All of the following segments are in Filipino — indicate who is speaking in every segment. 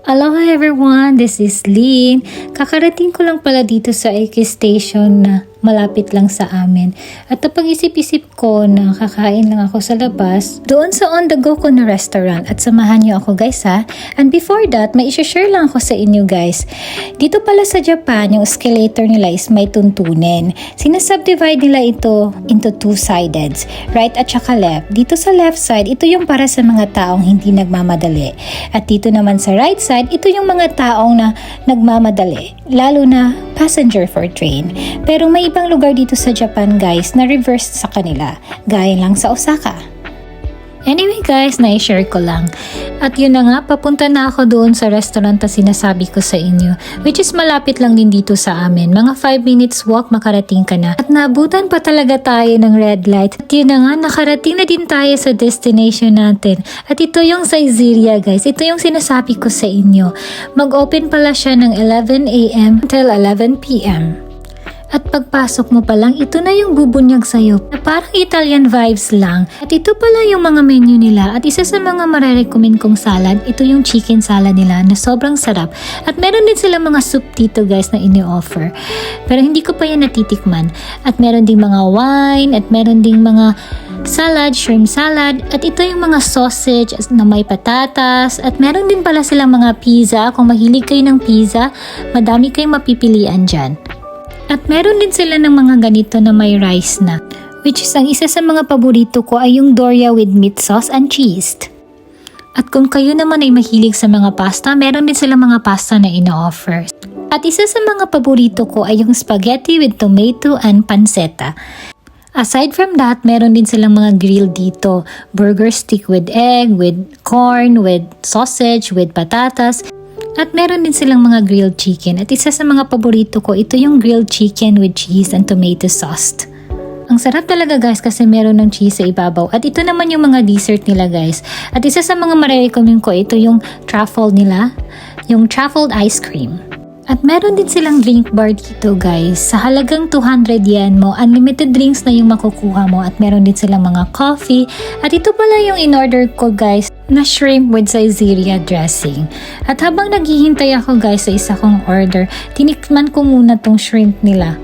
Speaker 1: Aloha everyone, this is Lynn. Kakarating ko lang pala dito sa Eke Station na malapit lang sa amin. At napag-isip-isip ko na kakain lang ako sa labas doon sa on the go ko na restaurant at samahan niyo ako guys ha. And before that, may i-share lang ako sa inyo guys. Dito pala sa Japan, yung escalator nila is may tuntunin. Sinasubdivide nila ito into two-sided, right at saka left. Dito sa left side, ito yung para sa mga taong hindi nagmamadali. At dito naman sa right side, ito yung mga taong na nagmamadali, lalo na passenger for train. Pero may ibang lugar dito sa Japan guys na reversed sa kanila, gaya lang sa Osaka. Anyway guys, na-share ko lang. At yun na nga, papunta na ako doon sa restaurant na sinasabi ko sa inyo, which is malapit lang din dito sa amin. Mga 5 minutes walk, makarating ka na. At naabutan pa talaga tayo ng red light. At yun na nga, nakarating na din tayo sa destination natin. At ito yung Saizeriya guys. Ito yung sinasabi ko sa inyo. Mag-open pala siya ng 11 a.m. until 11 p.m. At pagpasok mo pa lang, ito na yung bubunyag sa'yo na parang Italian vibes lang. At ito pala yung mga menu nila. At isa sa mga marerecommend kong salad, ito yung chicken salad nila na sobrang sarap. At meron din silang mga soup dito guys na ini-offer. Pero hindi ko pa yan natitikman. At meron ding mga wine, at meron ding mga salad, shrimp salad. At ito yung mga sausage na may patatas. At meron din pala silang mga pizza. Kung mahilig kayo ng pizza, madami kayong mapipilian dyan. At meron din sila ng mga ganito na may rice na, which is ang isa sa mga paborito ko ay yung doria with meat sauce and cheese. At kung kayo naman ay mahilig sa mga pasta, meron din sila mga pasta na ino-offer. At isa sa mga paborito ko ay yung spaghetti with tomato and pancetta. Aside from that, meron din silang mga grill dito. Burger stick with egg, with corn, with sausage, with patatas. At meron din silang mga grilled chicken. At isa sa mga paborito ko, ito yung grilled chicken with cheese and tomato sauce. Ang sarap talaga guys kasi meron ng cheese sa ibabaw. At ito naman yung mga dessert nila guys. At isa sa mga marirecommend ko, ito yung truffle nila. Yung truffled ice cream. At meron din silang drink bar dito guys. Sa halagang 200 yen mo, unlimited drinks na yung makukuha mo. At meron din silang mga coffee. At ito pala yung in-order ko guys, na shrimp with Saizeriya dressing. At habang naghihintay ako guys sa isa kong order, tinikman ko muna tong shrimp nila.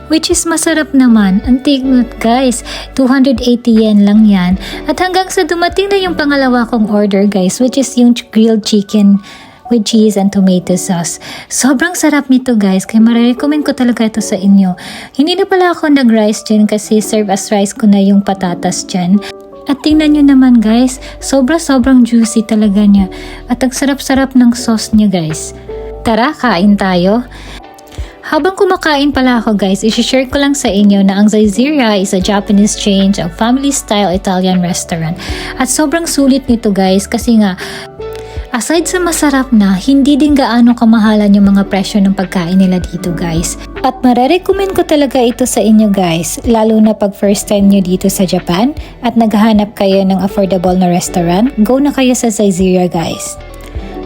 Speaker 1: Which is masarap naman. Ang take note guys, 280 yen lang yan. At hanggang sa dumating na yung pangalawa kong order guys, which is yung grilled chicken with cheese and tomato sauce. Sobrang sarap nito guys, kaya marirecommend ko talaga ito sa inyo. Hindi na pala ako nag-rice dyan kasi serve as rice ko na yung patatas dyan. At tingnan nyo naman guys, sobrang juicy talaga niya. At ang sarap-sarap ng sauce niya guys. Tara, kain tayo. Habang kumakain pala ako guys, i-share ko lang sa inyo na ang Saizeriya is a Japanese chain of family-style Italian restaurant. At sobrang sulit nito guys kasi nga, aside sa masarap na, hindi din gaano kamahalan yung mga presyo ng pagkain nila dito guys. At marerecommend ko talaga ito sa inyo guys, lalo na pag first time nyo dito sa Japan at naghahanap kayo ng affordable na restaurant, go na kayo sa Saizeriya guys.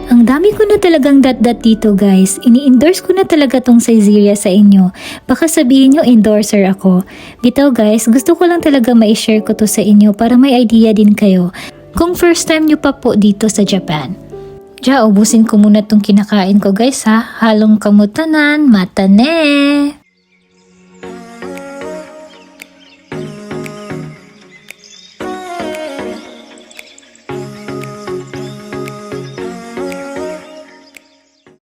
Speaker 1: Ang dami ko na talagang dat dito guys, ini-endorse ko na talaga tong Saizeriya sa inyo. Baka sabihin nyo endorser ako. Bitaw guys, gusto ko lang talaga ma-share ko to sa inyo para may idea din kayo kung first time nyo pa po dito sa Japan. Ubusin ko muna tong kinakain ko guys ha. Halong kamutanan, matane!